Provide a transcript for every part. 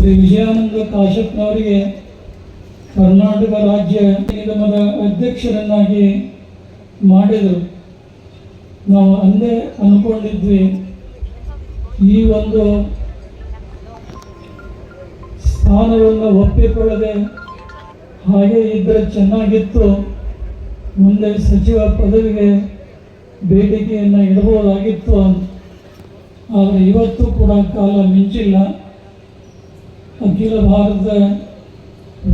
ಶ್ರೀ ವಿಜಯಾನಂದ ಕಾಶ್ಯಪ್ನವರಿಗೆ ಕರ್ನಾಟಕ ರಾಜ್ಯ ನಿಗಮದ ಅಧ್ಯಕ್ಷರನ್ನಾಗಿ ಮಾಡಿದರು. ನಾವು ಅಂದೇ ಅಂದ್ಕೊಂಡಿದ್ವಿ, ಈ ಒಂದು ಸ್ಥಾನವನ್ನು ಒಪ್ಪಿಕೊಳ್ಳದೆ ಹಾಗೆ ಇದ್ದರೆ ಚೆನ್ನಾಗಿತ್ತು, ಮುಂದೆ ಸಚಿವ ಪದವಿಗೆ ಬೇಡಿಕೆಯನ್ನು ಇಡಬಹುದಾಗಿತ್ತು. ಆದರೆ ಇವತ್ತು ಕೂಡ ಕಾಲ ಮಿಂಚಿಲ್ಲ. ಅಖಿಲ ಭಾರತ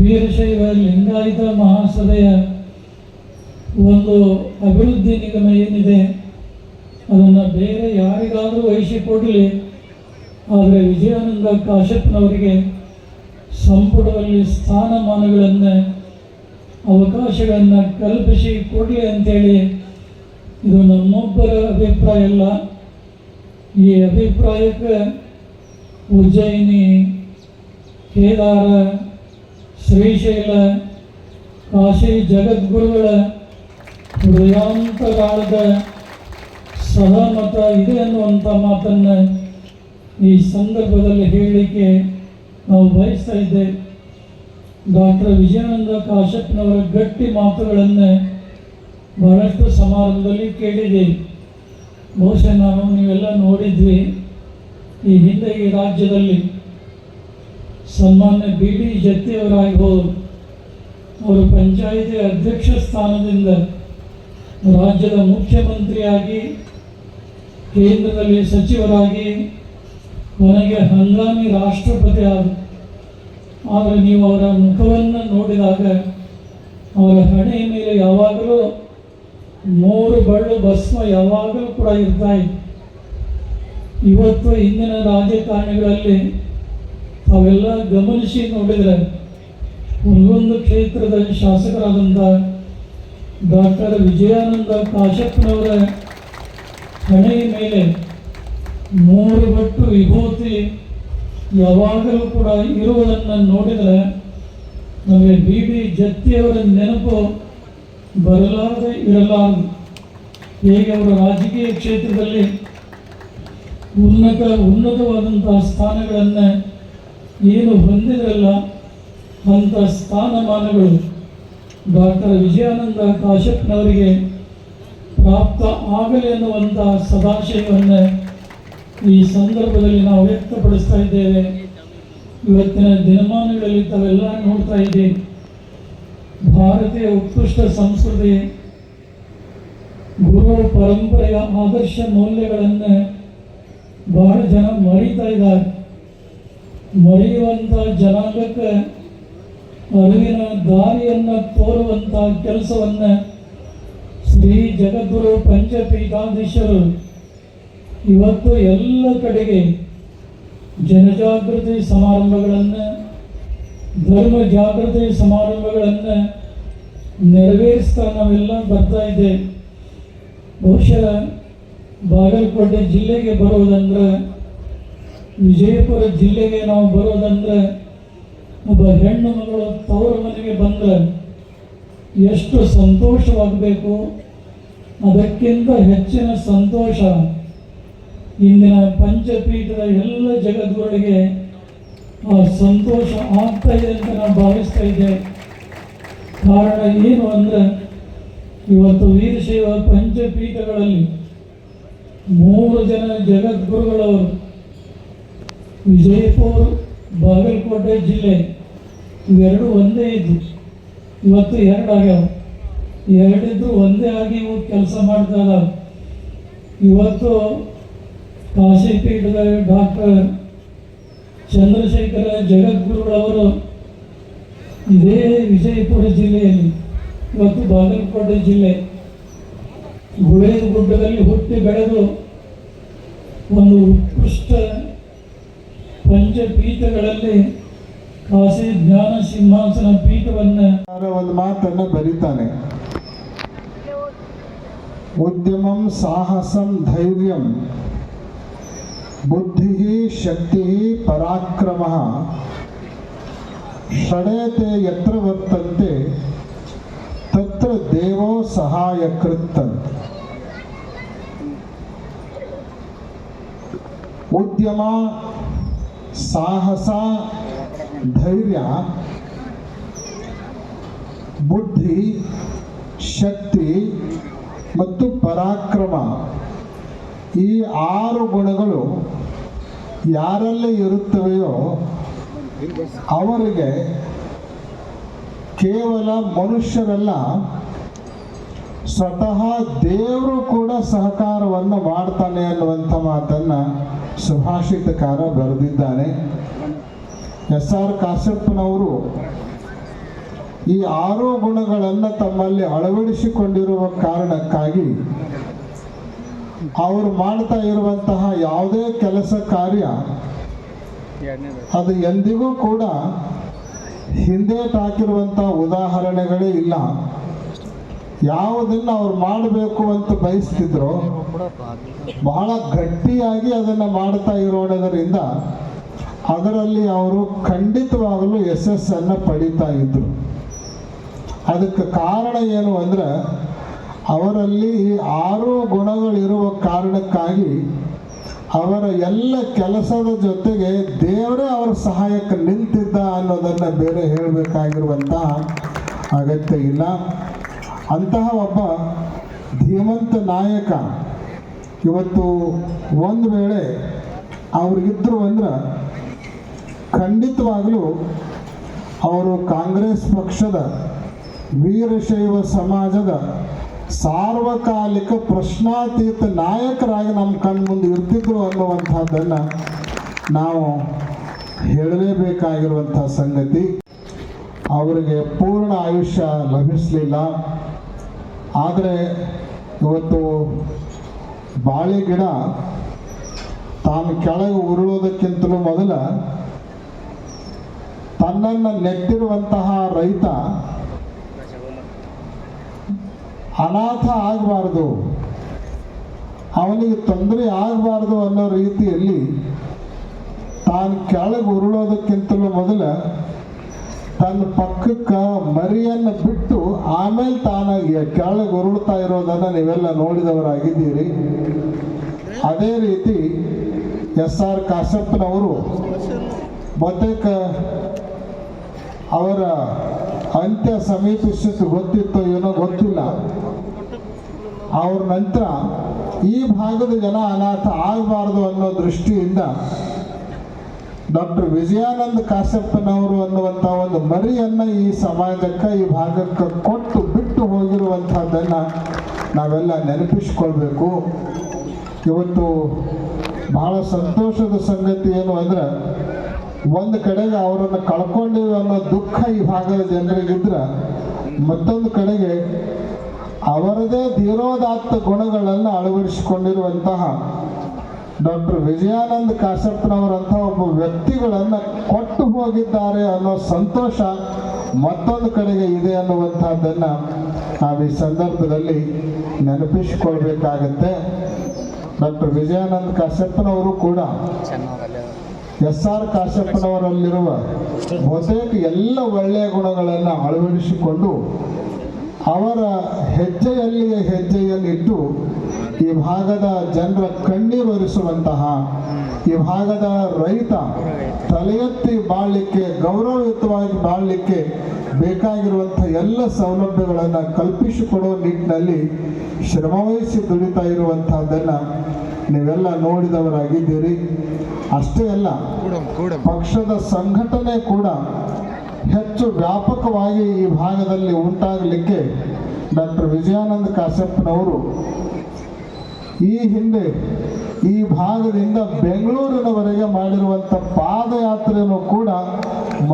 ವೀರಶೈವ ಲಿಂಗಾಯತ ಮಹಾಸಭೆಯ ಒಂದು ಅಭಿವೃದ್ಧಿ ನಿಗಮ ಏನಿದೆ ಅದನ್ನು ಬೇರೆ ಯಾರಿಗಾದರೂ ವಹಿಸಿಕೊಡಲಿ, ಆದರೆ ವಿಜಯಾನಂದ ಕಾಶ್ಯಪ್ನವರಿಗೆ ಸಂಪುಟದಲ್ಲಿ ಸ್ಥಾನಮಾನಗಳನ್ನು ಅವಕಾಶಗಳನ್ನು ಕಲ್ಪಿಸಿ ಕೊಡಲಿ ಅಂತೇಳಿ ಇದು ನಮ್ಮೊಬ್ಬರ ಅಭಿಪ್ರಾಯ ಅಲ್ಲ. ಈ ಅಭಿಪ್ರಾಯಕ್ಕೆ ಉಜ್ಜಯಿನಿ, ಕೇದಾರ, ಶ್ರೀಶೈಲ, ಕಾಶಿ ಜಗದ್ಗುರುಗಳ ಹೃದಯಾಂತರಾಳದ ಸಹಮತ ಇದೆ ಅನ್ನುವಂಥ ಮಾತನ್ನು ಈ ಸಂದರ್ಭದಲ್ಲಿ ಹೇಳಲಿಕ್ಕೆ ನಾವು ಬಯಸ್ತಾ ಇದ್ದೇವೆ. ಡಾಕ್ಟರ್ ವಿಜಯಾನಂದ ಕಾಶ್ಯಪ್ನವರ ಗಟ್ಟಿ ಮಾತುಗಳನ್ನು ಬಹಳಷ್ಟು ಸಮಾರಂಭದಲ್ಲಿ ಕೇಳಿದ್ದೀವಿ. ಬಹುಶಃ ನೀವೆಲ್ಲ ನೋಡಿದ್ವಿ. ಈ ಹಿಂದೆ ಈ ರಾಜ್ಯದಲ್ಲಿ ಸನ್ಮಾನ್ಯ ಬಿ ಡಿ ಜತ್ತಿಯವರಾಗಿರ್ಬೋದು, ಅವರು ಪಂಚಾಯಿತಿ ಅಧ್ಯಕ್ಷ ಸ್ಥಾನದಿಂದ ರಾಜ್ಯದ ಮುಖ್ಯಮಂತ್ರಿಯಾಗಿ, ಕೇಂದ್ರದಲ್ಲಿ ಸಚಿವರಾಗಿ, ಕೊನೆಗೆ ಹಂಗಾಮಿ ರಾಷ್ಟ್ರಪತಿ ಆದರು. ಆದರೆ ನೀವು ಅವರ ಮುಖವನ್ನು ನೋಡಿದಾಗ ಅವರ ಹಣೆಯ ಮೇಲೆ ಯಾವಾಗಲೂ 3 ಬಳ್ಳು ಭಸ್ಮ ಯಾವಾಗಲೂ ಕೂಡ ಇರ್ತಾ ಇತ್ತು. ಇವತ್ತು ಇಂದಿನ ರಾಜಕಾರಣಿಗಳಲ್ಲಿ ಅವೆಲ್ಲ ಗಮನಿಸಿ ನೋಡಿದರೆ ಒಂದೊಂದು ಕ್ಷೇತ್ರದ ಶಾಸಕರಾದಂಥ ಡಾಕ್ಟರ್ ವಿಜಯಾನಂದ ಕಾಶ್ಯಪ್ನವರ ಹಣೆಯ ಮೇಲೆ 3 ಬಟ್ಟು ವಿಭೂತಿ ಯಾವಾಗಲೂ ಕೂಡ ಇರುವುದನ್ನು ನೋಡಿದರೆ ನಮಗೆ ಬಿ ಡಿ ಜತ್ತಿಯವರ ನೆನಪು ಬರಲಾರದೆ ಇರಲಾರದು. ಹೇಗೆ ಅವರು ರಾಜಕೀಯ ಕ್ಷೇತ್ರದಲ್ಲಿ ಉನ್ನತವಾದಂತಹ ಸ್ಥಾನಗಳನ್ನು ಏನು ಹೊಂದಿರಲ್ಲ, ಅಂಥ ಸ್ಥಾನಮಾನಗಳು ಡಾಕ್ಟರ್ ವಿಜಯಾನಂದ ಕಾಶ್ಯಪ್ನವರಿಗೆ ಪ್ರಾಪ್ತ ಆಗಲಿ ಅನ್ನುವಂಥ ಸದಾಶಯವನ್ನು ಈ ಸಂದರ್ಭದಲ್ಲಿ ನಾವು ವ್ಯಕ್ತಪಡಿಸ್ತಾ ಇದ್ದೇವೆ. ಇವತ್ತಿನ ದಿನಮಾನಗಳಲ್ಲಿ ತಾವೆಲ್ಲ ನೋಡ್ತಾ ಇದ್ದೀವಿ, ಭಾರತೀಯ ಉತ್ಕೃಷ್ಟ ಸಂಸ್ಕೃತಿ, ಗುರು ಪರಂಪರೆಯ ಆದರ್ಶ ಮೌಲ್ಯಗಳನ್ನು ಬಹಳ ಜನ ಮರೀತಾ ಇದ್ದಾರೆ. ಮರೆಯುವಂಥ ಜನಾಂಗಕ್ಕೆ ಅರಿವಿನ ದಾರಿಯನ್ನು ತೋರುವಂಥ ಕೆಲಸವನ್ನು ಶ್ರೀ ಜಗದ್ಗುರು ಪಂಚಪೀಠಾಧೀಶರು ಇವತ್ತು ಎಲ್ಲ ಕಡೆಗೆ ಜನಜಾಗೃತಿ ಸಮಾರಂಭಗಳನ್ನು, ಧರ್ಮ ಜಾಗೃತಿ ಸಮಾರಂಭಗಳನ್ನು ನೆರವೇರಿಸ್ತಾ ನಾವೆಲ್ಲ ಬರ್ತಾ ಇದ್ದೇವೆ. ಬಹುಶಃ ಬಾಗಲಕೋಟೆ ಜಿಲ್ಲೆಗೆ ಬರೋದಂದ್ರೆ, ವಿಜಯಪುರ ಜಿಲ್ಲೆಗೆ ನಾವು ಬರೋದಂದ್ರೆ, ಒಬ್ಬ ಹೆಣ್ಣು ಮಗಳು ತವರು ಮನೆಗೆ ಬಂದರೆ ಎಷ್ಟು ಸಂತೋಷವಾಗಬೇಕು, ಅದಕ್ಕಿಂತ ಹೆಚ್ಚಿನ ಸಂತೋಷ ಇಂದಿನ ಪಂಚಪೀಠದ ಎಲ್ಲ ಜಗದ್ಗುರುಗಳಿಗೆ ಆ ಸಂತೋಷ ಆಗ್ತಾ ಇದೆ ಅಂತ ನಾವು ಭಾವಿಸ್ತಾ ಇದ್ದೇವೆ. ಕಾರಣ ಏನು ಅಂದರೆ, ಇವತ್ತು ವೀರಶೈವ ಪಂಚಪೀಠಗಳಲ್ಲಿ 3 ಜನ ಜಗದ್ಗುರುಗಳವರು ವಿಜಯಪುರ, ಬಾಗಲಕೋಟೆ ಜಿಲ್ಲೆ ಇವೆರಡು ಒಂದೇ ಇದ್ದು, ಇವತ್ತು 2 ಆಗ್ಯಾವ. 2 ಇದ್ದರೂ ಒಂದೇ ಆಗಿ ಇವು ಕೆಲಸ ಮಾಡ್ತಾ ಇದ್ದಾವೆ. ಇವತ್ತು ಕಾಶಿ ಪೀಠದ ಡಾಕ್ಟರ್ ಚಂದ್ರಶೇಖರ ಜಗದ್ಗುರುಗಳವರು ಇದೇ ವಿಜಯಪುರ ಜಿಲ್ಲೆಯಲ್ಲಿ, ಇವತ್ತು ಬಾಗಲಕೋಟೆ ಜಿಲ್ಲೆ ಗುಳೇದ ಗುಡ್ಡದಲ್ಲಿ ಹುಟ್ಟಿ ಬೆಳೆದು ಒಂದು ಉತ್ಕೃಷ್ಟ ಪಂಚಪೀಠಗಳಲ್ಲಿ ಕಾಶಿ ಜ್ಞಾನ ಸಿಂಹಾಸನ ಪೀಠವನ್ನು ಒಂದು ಮಾತನ್ನು ಬರೀತಾನೆ. ಉದ್ಯಮಂ ಸಾಹಸಂ ಧೈರ್ಯಂ ಬುದ್ಧಿ ಶಕ್ತಿ ಪರಾಕ್ರಮ ಷಡೇತೆ ಯತ್ರ ವರ್ತಂತೆ ತತ್ರ ದೇವೋ ಸಹಾಯಕೃತ್ತಂತ. ಉದ್ಯಮ, ಸಾಹಸ, ಧೈರ್ಯ, ಬುದ್ಧಿ, ಶಕ್ತಿ ಮತ್ತು ಪರಾಕ್ರಮ ಈ 6 ಗುಣಗಳು ಯಾರಲ್ಲಿ ಇರುತ್ತವೆಯೋ ಅವರಿಗೆ ಕೇವಲ ಮನುಷ್ಯರಲ್ಲ, ಸ್ವತಃ ದೇವರು ಕೂಡ ಸಹಕಾರವನ್ನು ಮಾಡ್ತಾನೆ ಅನ್ನುವಂಥ ಮಾತನ್ನು ಸುಭಾಷಿತಕಾರ ಬರೆದಿದ್ದಾನೆ. ಎಸ್.ಆರ್. ಕಾಶ್ಯಪ್ಪನವರು ಈ 6 ಗುಣಗಳನ್ನು ತಮ್ಮಲ್ಲಿ ಅಳವಡಿಸಿಕೊಂಡಿರುವ ಕಾರಣಕ್ಕಾಗಿ ಅವರು ಮಾಡ್ತಾ ಇರುವಂತಹ ಯಾವುದೇ ಕೆಲಸ ಕಾರ್ಯ ಅದು ಎಂದಿಗೂ ಕೂಡ ಹಿಂದೇಟಾಕಿರುವಂಥ ಉದಾಹರಣೆಗಳೇ ಇಲ್ಲ. ಯಾವುದನ್ನು ಅವ್ರು ಮಾಡಬೇಕು ಅಂತ ಬಯಸ್ತಿದ್ರು ಬಹಳ ಗಟ್ಟಿಯಾಗಿ ಅದನ್ನು ಮಾಡ್ತಾ ಇರೋದರಿಂದ ಅದರಲ್ಲಿ ಅವರು ಖಂಡಿತವಾಗಲೂ ಯಶಸ್ಸನ್ನು ಪಡೀತಾ ಇದ್ರು. ಅದಕ್ಕೆ ಕಾರಣ ಏನು ಅಂದರೆ ಅವರಲ್ಲಿ ಈ 6 ಗುಣಗಳಿರುವ ಕಾರಣಕ್ಕಾಗಿ ಅವರ ಎಲ್ಲ ಕೆಲಸದ ಜೊತೆಗೆ ದೇವರೇ ಅವರ ಸಹಾಯಕ್ಕೆ ನಿಂತಿದ್ದ ಅನ್ನೋದನ್ನು ಬೇರೆ ಹೇಳಬೇಕಾಗಿರುವಂತಹ ಅಗತ್ಯ ಇಲ್ಲ. ಅಂತಹ ಒಬ್ಬ ಧೀಮಂತ ನಾಯಕ ಇವತ್ತು ಒಂದು ವೇಳೆ ಅವ್ರಿಗಿದ್ರು ಅಂದ್ರೆ ಖಂಡಿತವಾಗಲೂ ಅವರು ಕಾಂಗ್ರೆಸ್ ಪಕ್ಷದ ವೀರಶೈವ ಸಮಾಜದ ಸಾರ್ವಕಾಲಿಕ ಪ್ರಶ್ನಾತೀತ ನಾಯಕರಾಗಿ ನಮ್ಮ ಕಣ್ಮುಂದೆ ಇರ್ತಿದ್ರು ಅನ್ನುವಂಥದ್ದನ್ನು ನಾವು ಹೇಳಲೇಬೇಕಾಗಿರುವಂಥ ಸಂಗತಿ. ಅವರಿಗೆ ಪೂರ್ಣ ಆಯುಷ್ಯ ಲಭಿಸಲಿಲ್ಲ. ಆದರೆ ಇವತ್ತು ಬಾಳೆ ಗಿಡ ತಾನು ಕೆಳಗೆ ಉರುಳೋದಕ್ಕಿಂತಲೂ ಮೊದಲ ತನ್ನನ್ನು ನೆಟ್ಟಿರುವಂತಹ ರೈತ ಅನಾಥ ಆಗಬಾರ್ದು, ಅವನಿಗೆ ತೊಂದರೆ ಆಗಬಾರ್ದು ಅನ್ನೋ ರೀತಿಯಲ್ಲಿ ತಾನು ಕೆಳಗೆ ಉರುಳೋದಕ್ಕಿಂತಲೂ ಮೊದಲ ತನ್ನ ಪಕ್ಕಕ್ಕೆ ಮರಿಯನ್ನು ಬಿಟ್ಟು ಆಮೇಲೆ ತಾನು ಕೆಳಗೆ ಉರುಳ್ತಾ ಇರೋದನ್ನು ನೀವೆಲ್ಲ ನೋಡಿದವರಾಗಿದ್ದೀರಿ. ಅದೇ ರೀತಿ ಎಸ್.ಆರ್. ಕಾಶ್ಯಪ್ಪನವರು ಬಹುತೇಕ ಅವರ ಅಂತ್ಯ ಸಮೀಪಿಸಿದ್ದು ಗೊತ್ತಿತ್ತೋ ಏನೋ ಗೊತ್ತಿಲ್ಲ. ಅವ್ರ ನಂತರ ಈ ಭಾಗದ ಜನ ಅನಾಥ ಆಗಬಾರ್ದು ಅನ್ನೋ ದೃಷ್ಟಿಯಿಂದ ಡಾಕ್ಟರ್ ವಿಜಯಾನಂದ ಕಾಶ್ಯಪ್ಪನವರು ಅನ್ನುವಂಥ ಒಂದು ಮರಿಯನ್ನು ಈ ಸಮಾಜಕ್ಕೆ ಈ ಭಾಗಕ್ಕೆ ಕೊಟ್ಟು ಬಿಟ್ಟು ಹೋಗಿರುವಂಥದ್ದನ್ನು ನಾವೆಲ್ಲ ನೆನಪಿಸ್ಕೊಳ್ಬೇಕು. ಇವತ್ತು ಬಹಳ ಸಂತೋಷದ ಸಂಗತಿ ಏನು ಅಂದರೆ ಒಂದು ಕಡೆಗೆ ಅವರನ್ನು ಕಳ್ಕೊಂಡಿವಿ ಅನ್ನೋ ದುಃಖ ಈ ಭಾಗದ ಜನರಿಗಿದ್ರೆ, ಮತ್ತೊಂದು ಕಡೆಗೆ ಅವರದೇ ಧೀರೋದಾತ್ತ ಗುಣಗಳನ್ನು ಅಳವಡಿಸಿಕೊಂಡಿರುವಂತಹ ಡಾಕ್ಟರ್ ವಿಜಯಾನಂದ ಕಾಶ್ಯಪ್ಪನವರಂಥ ಒಬ್ಬ ವ್ಯಕ್ತಿಗಳನ್ನು ಕೊಟ್ಟು ಹೋಗಿದ್ದಾರೆ ಅನ್ನೋ ಸಂತೋಷ ಮತ್ತೊಂದು ಕಡೆಗೆ ಇದೆ ಅನ್ನುವಂಥದ್ದನ್ನು ನಾವು ಈ ಸಂದರ್ಭದಲ್ಲಿ ನೆನಪಿಸಿಕೊಳ್ಬೇಕಾಗತ್ತೆ. ಡಾಕ್ಟರ್ ವಿಜಯಾನಂದ ಕಾಶ್ಯಪ್ಪನವರು ಕೂಡ ಎಸ್.ಆರ್. ಕಾಶ್ಯಪ್ಪನವರಲ್ಲಿರುವ ಬಹುತೇಕ ಎಲ್ಲ ಒಳ್ಳೆಯ ಗುಣಗಳನ್ನು ಅಳವಡಿಸಿಕೊಂಡು ಅವರ ಹೆಜ್ಜೆಯನ್ನಿಟ್ಟು ಈ ಭಾಗದ ಜನರ ಕಣ್ಣೀರೊರೆಸುವಂತಹ, ಈ ಭಾಗದ ರೈತ ತಲೆ ಎತ್ತಿ ಬಾಳಲಿಕ್ಕೆ, ಗೌರವಯುತವಾಗಿ ಬಾಳಲಿಕ್ಕೆ ಬೇಕಾಗಿರುವಂಥ ಎಲ್ಲ ಸೌಲಭ್ಯಗಳನ್ನು ಕಲ್ಪಿಸಿಕೊಡುವ ನಿಟ್ಟಿನಲ್ಲಿ ಶ್ರಮವಹಿಸಿ ದುಡಿತಾ ಇರುವಂತಹದ್ದನ್ನು ನೀವೆಲ್ಲ ನೋಡಿದವರಾಗಿದ್ದೀರಿ. ಅಷ್ಟೇ ಅಲ್ಲ, ಪಕ್ಷದ ಸಂಘಟನೆ ಕೂಡ ಹೆಚ್ಚು ವ್ಯಾಪಕವಾಗಿ ಈ ಭಾಗದಲ್ಲಿ ಉಂಟಾಗಲಿಕ್ಕೆ ಡಾಕ್ಟರ್ ವಿಜಯಾನಂದ ಕಾಶ್ಯಪ್ಪನವರು ಈ ಹಿಂದೆ ಈ ಭಾಗದಿಂದ ಬೆಂಗಳೂರಿನವರೆಗೆ ಮಾಡಿರುವಂಥ ಪಾದಯಾತ್ರೆಯೂ ಕೂಡ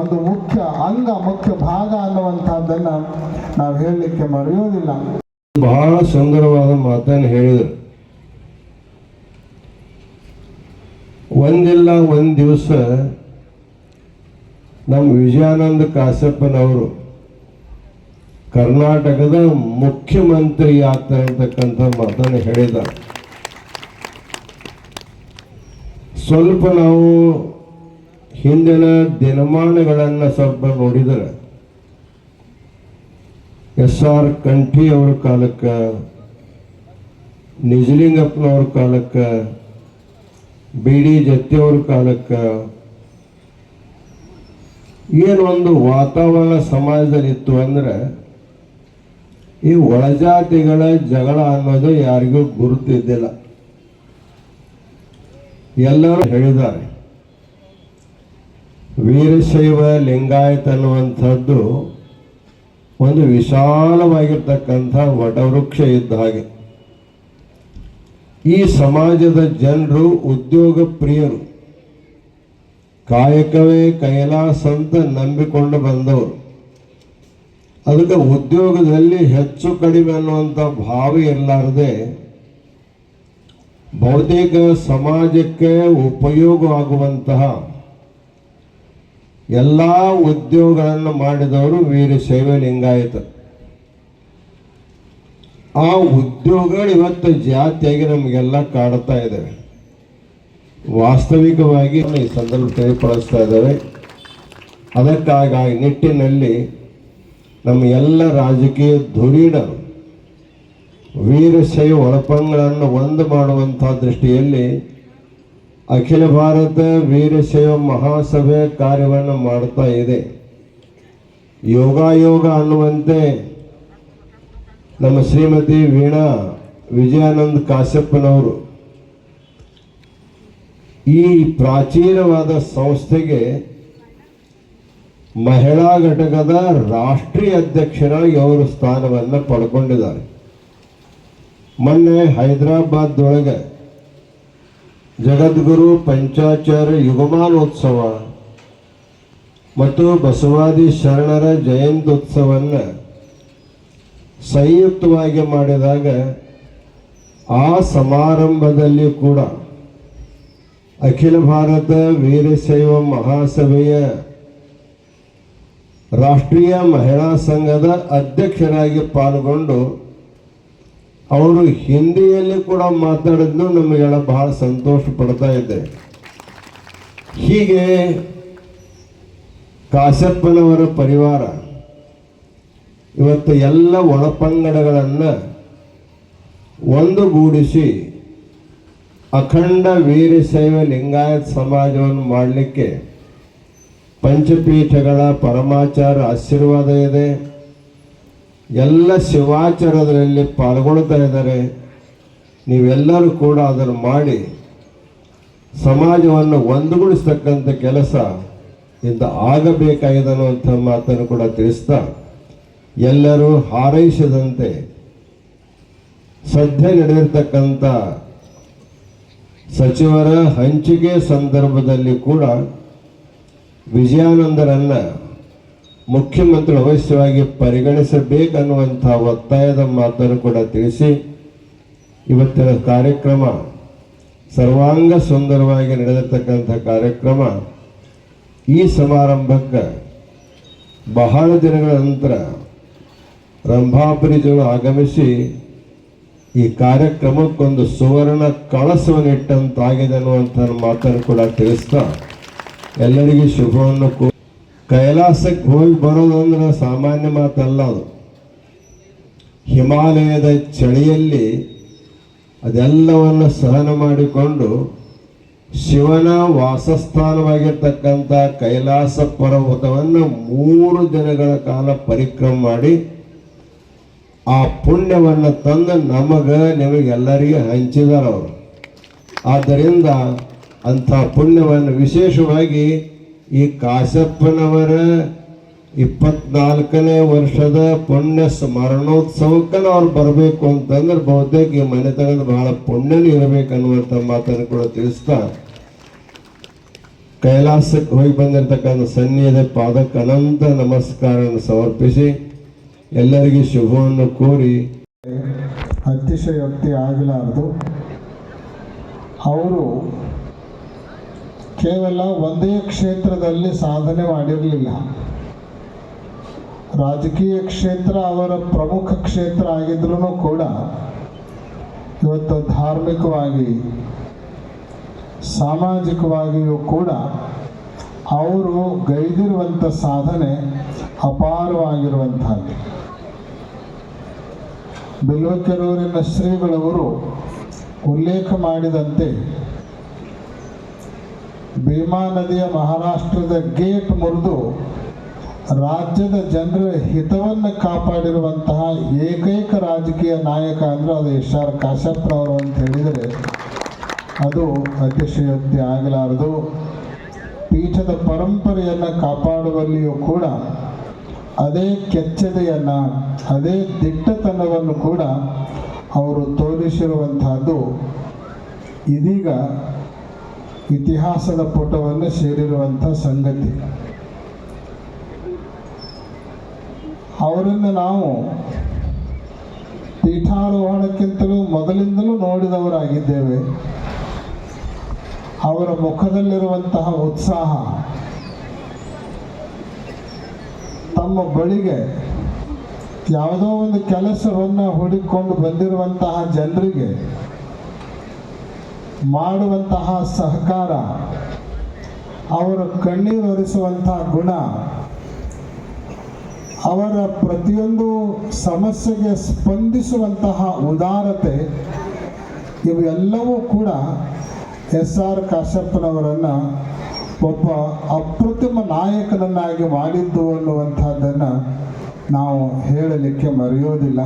ಒಂದು ಮುಖ್ಯ ಅಂಗ, ಮುಖ್ಯ ಭಾಗ ಅನ್ನುವಂಥದ್ದನ್ನು ನಾವು ಹೇಳಲಿಕ್ಕೆ ಮರೆಯೋದಿಲ್ಲ. ಬಹಳ ಸುಂದರವಾದ ಮಾತನ್ನು ಹೇಳಿದರು. ಒಂದಿಲ್ಲ ಒಂದು ದಿವಸ ನಮ್ಮ ವಿಜಯಾನಂದ ಕಾಶ್ಯಪ್ಪನವರು ಕರ್ನಾಟಕದ ಮುಖ್ಯಮಂತ್ರಿ ಆಗ್ತಾರೆ ಅಂತಕ್ಕಂಥ ಮಾತನ್ನು ಹೇಳಿದ್ದಾರೆ. ಸ್ವಲ್ಪ ನಾವು ಹಿಂದಿನ ದಿನಮಾನಗಳನ್ನು ಸ್ವಲ್ಪ ನೋಡಿದರೆ ಎಸ್.ಆರ್. ಕಂಠಿ ಅವ್ರ ಕಾಲಕ್ಕೆ, ನಿಜಲಿಂಗಪ್ಪನವ್ರ ಕಾಲಕ್ಕೆ, ಬಿ.ಡಿ. ಜತ್ತಿ ಅವ್ರ ಕಾಲಕ್ಕೆ, ಏನೊಂದು ವಾತಾವರಣ ಸಮಾಜದಲ್ಲಿ ಇತ್ತು ಅಂದ್ರೆ ಈ ಒಳಜಾತಿಗಳ ಜಗಳ ಅನ್ನೋದು ಯಾರಿಗೂ ಗುರುತಿದ್ದಿಲ್ಲ. ಎಲ್ಲರೂ ಹೇಳಿದ್ದಾರೆ ವೀರಶೈವ ಲಿಂಗಾಯತ ಅನ್ನುವಂಥದ್ದು ಒಂದು ವಿಶಾಲವಾಗಿರ್ತಕ್ಕಂಥ ವಟವೃಕ್ಷ ಇದ್ದ ಹಾಗೆ. ಈ ಸಮಾಜದ ಜನರು ಉದ್ಯೋಗ ಪ್ರಿಯರು, ಕಾಯಕವೇ ಕೈಲಾಸ ಅಂತ ನಂಬಿಕೊಂಡು ಬಂದವರು. ಅದಕ್ಕೆ ಉದ್ಯೋಗದಲ್ಲಿ ಹೆಚ್ಚು ಕಡಿಮೆ ಅನ್ನುವಂಥ ಭಾವ ಇರಲಾರದೆ ಬಹುತೇಕ ಸಮಾಜಕ್ಕೆ ಉಪಯೋಗವಾಗುವಂತಹ ಎಲ್ಲ ಉದ್ಯೋಗಗಳನ್ನು ಮಾಡಿದವರು ವೀರಶೈವ ಲಿಂಗಾಯತ. ಆ ಉದ್ಯೋಗಗಳು ಇವತ್ತು ಜಾತಿಯಾಗಿ ನಮಗೆಲ್ಲ ಕಾಡ್ತಾ ಇದ್ದಾವೆ. ವಾಸ್ತವಿಕವಾಗಿ ಈ ಸಂದರ್ಭ ತಿಳಿಪಡಿಸ್ತಾ ಇದ್ದಾವೆ. ಅದಕ್ಕಾಗಿ ಆ ನಿಟ್ಟಿನಲ್ಲಿ ನಮ್ಮ ಎಲ್ಲ ರಾಜಕೀಯ ಧುರೀಣರು ವೀರಶೈವ ಒಳಪಂಗಳನ್ನು ಒಂದು ಮಾಡುವಂಥ ದೃಷ್ಟಿಯಲ್ಲಿ ಅಖಿಲ ಭಾರತ ವೀರಶೈವ ಮಹಾಸಭೆ ಕಾರ್ಯವನ್ನು ಮಾಡ್ತಾ ಇದೆ. ಯೋಗಾಯೋಗ ಅನ್ನುವಂತೆ ನಮ್ಮ ಶ್ರೀಮತಿ ವೀಣಾ ವಿಜಯಾನಂದ ಕಾಶ್ಯಪ್ಪನವರು ಈ ಪ್ರಾಚೀನವಾದ ಸಂಸ್ಥೆಗೆ ಮಹಿಳಾ ಘಟಕದ ರಾಷ್ಟ್ರೀಯ ಅಧ್ಯಕ್ಷರಾಗಿ ಅವರು ಸ್ಥಾನವನ್ನು ಪಡ್ಕೊಂಡಿದ್ದಾರೆ. ಮೊನ್ನೆ ಹೈದರಾಬಾದ್ದೊಳಗೆ ಜಗದ್ಗುರು ಪಂಚಾಚಾರ್ಯ ಯುಗಮಾನೋತ್ಸವ ಮತ್ತು ಬಸವಾದಿ ಶರಣರ ಜಯಂತ್ಯುತ್ಸವವನ್ನು ಸಂಯುಕ್ತವಾಗಿ ಮಾಡಿದಾಗ ಆ ಸಮಾರಂಭದಲ್ಲಿ ಕೂಡ ಅಖಿಲ ಭಾರತ ವೀರಶೈವ ಮಹಾಸಭೆಯ ರಾಷ್ಟ್ರೀಯ ಮಹಿಳಾ ಸಂಘದ ಅಧ್ಯಕ್ಷರಾಗಿ ಪಾಲ್ಗೊಂಡು ಅವರು ಹಿಂದಿಯಲ್ಲಿ ಕೂಡ ಮಾತಾಡಿದ್ದು ನಮಗೆಲ್ಲ ಬಹಳ ಸಂತೋಷ ಪಡ್ತಾ ಇದ್ದೆ. ಹೀಗೆ ಕಾಶ್ಯಪ್ಪನವರ ಪರಿವಾರ ಇವತ್ತು ಎಲ್ಲ ಒಳಪಂಗಡಗಳನ್ನು ಒಂದುಗೂಡಿಸಿ ಅಖಂಡ ವೀರಶೈವ ಲಿಂಗಾಯತ ಸಮಾಜವನ್ನು ಮಾಡಲಿಕ್ಕೆ ಪಂಚಪೀಠಗಳ ಪರಮಾಚಾರ ಆಶೀರ್ವಾದ ಇದೆ. ಎಲ್ಲ ಶಿವಾಚಾರದಲ್ಲಿ ಪಾಲ್ಗೊಳ್ತಾ ಇದ್ದಾರೆ. ನೀವೆಲ್ಲರೂ ಕೂಡ ಅದನ್ನು ಮಾಡಿ ಸಮಾಜವನ್ನು ಒಂದುಗೂಡಿಸ್ತಕ್ಕಂಥ ಕೆಲಸ ಇಂದ ಆಗಬೇಕಾಗಿದೆ ಅನ್ನುವಂಥ ಮಾತನ್ನು ಕೂಡ ತಿಳಿಸ್ತಾ ಎಲ್ಲರೂ ಹಾರೈಸಿದಂತೆ ಸದ್ಯ ನಡೆದಿರ್ತಕ್ಕಂಥ ಸಚಿವರ ಹಂಚಿಕೆ ಸಂದರ್ಭದಲ್ಲಿ ಕೂಡ ವಿಜಯಾನಂದರನ್ನ ಮುಖ್ಯಮಂತ್ರಿ ಅವಶ್ಯವಾಗಿ ಪರಿಗಣಿಸಬೇಕನ್ನುವಂಥ ಒತ್ತಾಯದ ಮಾತನ್ನು ಕೂಡ ತಿಳಿಸಿ ಇವತ್ತಿನ ಕಾರ್ಯಕ್ರಮ ಸರ್ವಾಂಗ ಸುಂದರವಾಗಿ ನಡೆದಿರ್ತಕ್ಕಂಥ ಕಾರ್ಯಕ್ರಮ. ಈ ಸಮಾರಂಭಕ್ಕೆ ಬಹಳ ದಿನಗಳ ನಂತರ ರಂಭಾಪುರಿಗಳು ಆಗಮಿಸಿ ಈ ಕಾರ್ಯಕ್ರಮಕ್ಕೊಂದು ಸುವರ್ಣ ಕಳಸವನ್ನು ಇಟ್ಟಂತಾಗಿದೆ ಅನ್ನುವಂಥ ಮಾತನ್ನು ಕೂಡ ತಿಳಿಸ್ತಾ ಎಲ್ಲರಿಗೂ ಶುಭವನ್ನು ಕೈಲಾಸಕ್ಕೆ ಹೋಗಿ ಬರೋದಂದ್ರೆ ಸಾಮಾನ್ಯ ಮಾತಲ್ಲ. ಅದು ಹಿಮಾಲಯದ ಚಳಿಯಲ್ಲಿ ಅದೆಲ್ಲವನ್ನು ಸಹನ ಮಾಡಿಕೊಂಡು ಶಿವನ ವಾಸಸ್ಥಾನವಾಗಿರ್ತಕ್ಕಂಥ ಕೈಲಾಸ ಪರ್ವತವನ್ನು 3 ದಿನಗಳ ಕಾಲ ಪರಿಕ್ರಮ ಮಾಡಿ ಆ ಪುಣ್ಯವನ್ನು ತಂದು ನಿಮಗೆಲ್ಲರಿಗೆ ಹಂಚಿದಾರೆ ಅವರು. ಆದ್ದರಿಂದ ಅಂಥ ಪುಣ್ಯವನ್ನು ವಿಶೇಷವಾಗಿ ಈ ಕಾಶ್ಯಪ್ಪನವರ 24ನೇ ವರ್ಷದ ಪುಣ್ಯ ಸ್ಮರಣೋತ್ಸವಕ್ಕೆ ಅವ್ರು ಬರಬೇಕು ಅಂತಂದ್ರೆ ಬಹುತೇಕ ಈ ಮನೆತನದ ಬಹಳ ಪುಣ್ಯನೂ ಇರಬೇಕನ್ನುವಂಥ ಮಾತನ್ನು ಕೂಡ ತಿಳಿಸ್ತಾ ಕೈಲಾಸಕ್ಕೆ ಹೋಗಿ ಬಂದಿರತಕ್ಕಂಥ ಸನ್ನಿಧಿಯ ಪಾದಕ್ಕೆ ಅನಂತ ನಮಸ್ಕಾರವನ್ನು ಸಮರ್ಪಿಸಿ ಎಲ್ಲರಿಗೂ ಶುಭವನ್ನು ಕೋರಿ ಅತಿಶಯೋಕ್ತಿ ಆಗಲಾರದು. ಅವರು ಕೇವಲ ಒಂದೇ ಕ್ಷೇತ್ರದಲ್ಲಿ ಸಾಧನೆ ಮಾಡಿರಲಿಲ್ಲ. ರಾಜಕೀಯ ಕ್ಷೇತ್ರ ಅವರ ಪ್ರಮುಖ ಕ್ಷೇತ್ರ ಆಗಿದ್ರೂ ಕೂಡ ಇವತ್ತು ಧಾರ್ಮಿಕವಾಗಿ ಸಾಮಾಜಿಕವಾಗಿಯೂ ಕೂಡ ಅವರು ಗೈದಿರುವಂಥ ಸಾಧನೆ ಅಪಾರವಾಗಿರುವಂಥದ್ದು. ಬಿಲ್ವಕೆರೂರಿನ ಶ್ರೀಗಳವರು ಉಲ್ಲೇಖ ಮಾಡಿದಂತೆ ಭೀಮಾ ನದಿಯ ಮಹಾರಾಷ್ಟ್ರದ ಗೇಟ್ ಮುರಿದು ರಾಜ್ಯದ ಜನರ ಹಿತವನ್ನು ಕಾಪಾಡಿರುವಂತಹ ಏಕೈಕ ರಾಜಕೀಯ ನಾಯಕ ಅಂದರೆ ಅದು ಎಸ್ ಆರ್ ಕಾಶ್ಯಪ್ರವರು ಅಂತ ಹೇಳಿದರೆ ಅದು ಅತಿಶಯೋಕ್ತಿ ಆಗಲಾರದು. ಪೀಠದ ಪರಂಪರೆಯನ್ನು ಕಾಪಾಡುವಲ್ಲಿಯೂ ಕೂಡ ಅದೇ ಕೆಚ್ಚೆದೆಯನ್ನು, ಅದೇ ದಿಟ್ಟತನವನ್ನು ಕೂಡ ಅವರು ತೋರಿಸಿರುವಂತಹದ್ದು ಇದೀಗ ಇತಿಹಾಸದ ಪುಟವನ್ನು ಸೇರಿರುವಂಥ ಸಂಗತಿ. ಅವರನ್ನು ನಾವು ಪೀಠಾರೋಹಣಕ್ಕಿಂತಲೂ ಮೊದಲಿಂದಲೂ ನೋಡಿದವರಾಗಿದ್ದೇವೆ. ಅವರ ಮುಖದಲ್ಲಿರುವಂತಹ ಉತ್ಸಾಹ, ತಮ್ಮ ಬಳಿಗೆ ಯಾವುದೋ ಒಂದು ಕೆಲಸವನ್ನು ಹುಡುಕಿಕೊಂಡು ಬಂದಿರುವಂತಹ ಜನರಿಗೆ ಮಾಡುವಂತಹ ಸಹಕಾರ, ಅವರ ಕಣ್ಣೀರು ಒರೆಸುವಂತಹ ಗುಣ, ಅವರ ಪ್ರತಿಯೊಂದು ಸಮಸ್ಯೆಗೆ ಸ್ಪಂದಿಸುವಂತಹ ಉದಾರತೆ, ಇವೆಲ್ಲವೂ ಕೂಡ ಎಸ್ ಆರ್ ಕಾಶ್ಯಪ್ಪನವರನ್ನು ಒಬ್ಬ ಅಪ್ರತಿಮ ನಾಯಕನನ್ನಾಗಿ ಮಾಡಿದ್ದು ಅನ್ನುವಂಥದ್ದನ್ನು ನಾವು ಹೇಳಲಿಕ್ಕೆ ಮರೆಯೋದಿಲ್ಲ.